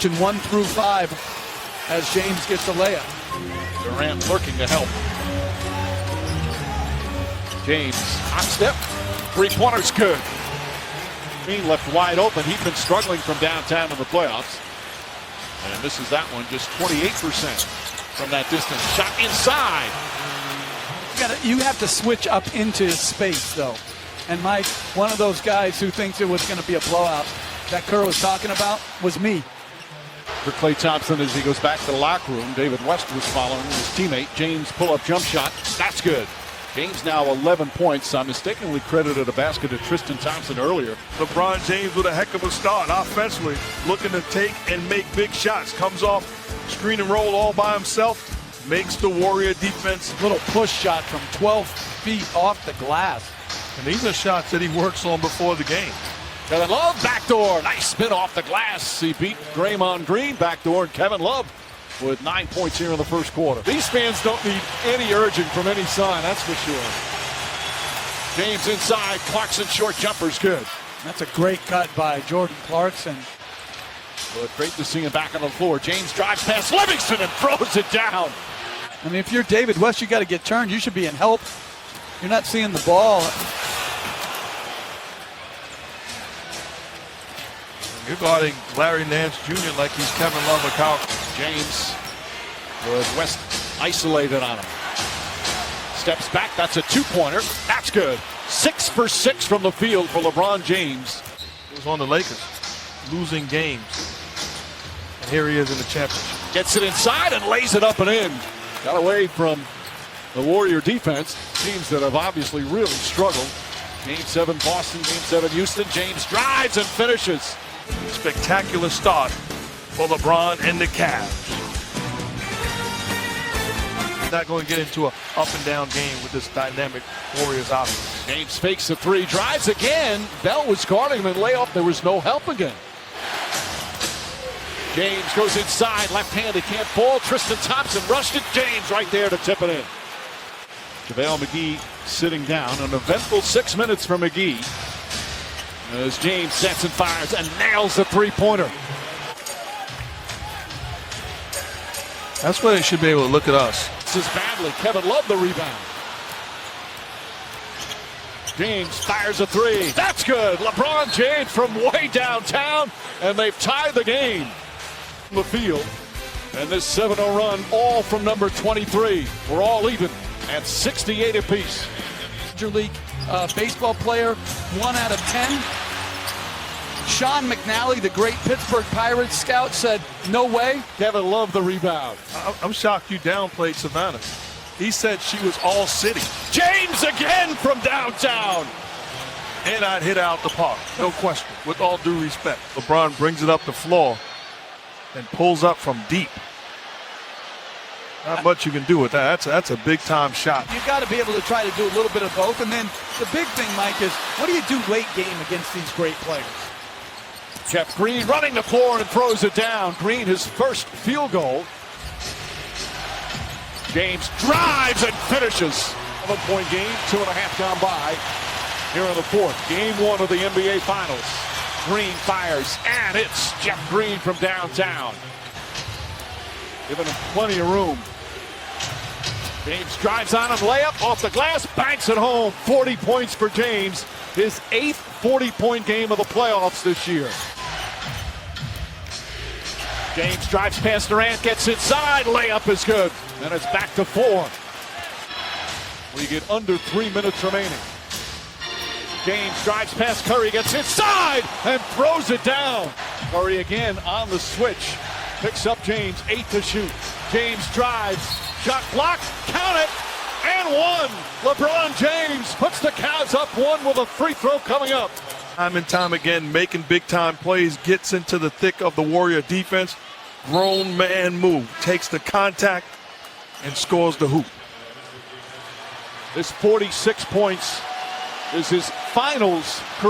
1 through 5 as James gets a layup. Durant lurking to help. James, hot step, three-pointer's good. Green left wide open. He's been struggling from downtown in the playoffs. And misses that one, just 28% from that distance. Shot inside. You have to switch up into space, though. And Mike, one of those guys who thinks it was going to be a blowout that Kerr was talking about was me. For Klay Thompson as he goes back to the locker room, David West was following his teammate. James pull-up jump shot. That's good. James now 11 points. I mistakenly credited a basket to Tristan Thompson earlier. LeBron James with a heck of a start offensively, looking to take and make big shots. Comes off screen and roll all by himself, makes the Warrior defense. Little push shot from 12 feet off the glass. And these are shots that he works on before the game. Kevin Love, backdoor. Nice spin off the glass. He beat Draymond Green backdoor, and Kevin Love with 9 points here in the first quarter. These fans don't need any urging from any sign, that's for sure. James inside. Clarkson short jumper's good. That's a great cut by Jordan Clarkson. But great to see him back on the floor. James drives past Livingston and throws it down. I mean, if you're David West, you got to get turned. You should be in help. You're not seeing the ball. You're guarding Larry Nance Jr. like he's Kevin Love or Kyle. James with West isolated on him. Steps back. That's a two-pointer. That's good. 6 for 6 from the field for LeBron James. It was on the Lakers, losing games. And here he is in the championship. Gets it inside and lays it up and in. Got away from the Warrior defense. Teams that have obviously really struggled. Game 7 Boston, Game 7 Houston. James drives and finishes. Spectacular start for LeBron and the Cavs. Not going to get into an up and down game with this dynamic Warriors offense. James fakes a three, drives again. Bell was guarding him and layup. There was no help again. James goes inside, left-handed, can't fall. Tristan Thompson rushed it. James right there to tip it in. JaVale McGee sitting down. An eventful 6 minutes for McGee as James sets and fires and nails the three-pointer. That's where they should be able to look at us. This is badly. Kevin Love the rebound. James fires a three. That's good. LeBron James from way downtown, and they've tied the game. The field, and this 7-0 run all from number 23. We're all even at 68 apiece. Major League baseball player, 1 out of 10. Sean McNally, the great Pittsburgh Pirates scout, said, no way. Kevin Love the rebound. I'm shocked you downplayed Savannah. He said she was all city. James again from downtown. And I'd hit out the park, no question, with all due respect. LeBron brings it up the floor and pulls up from deep. Not much you can do with that. That's a big-time shot. You've got to be able to try to do a little bit of both. And then the big thing, Mike, is what do you do late game against these great players? Jeff Green running the floor and throws it down. Green, his first field goal. James drives and finishes. 7-point game, 2.5 gone by here in the fourth. Game 1 of the NBA Finals. Green fires, and it's Jeff Green from downtown. Giving him plenty of room. James drives on him, layup off the glass, banks it home. 40 points for James. His 8th 40-point game of the playoffs this year. James drives past Durant, gets inside, layup is good. Then it's back to 4. We get under 3 minutes remaining. James drives past Curry, gets inside, and throws it down. Curry again on the switch. Picks up James, 8 to shoot. James drives, shot blocked, count it, and 1. LeBron James puts the Cavs up 1 with a free throw coming up. Time and time again, making big-time plays, gets into the thick of the Warrior defense. Grown man move, takes the contact, and scores the hoop. This 46 points is his finals career.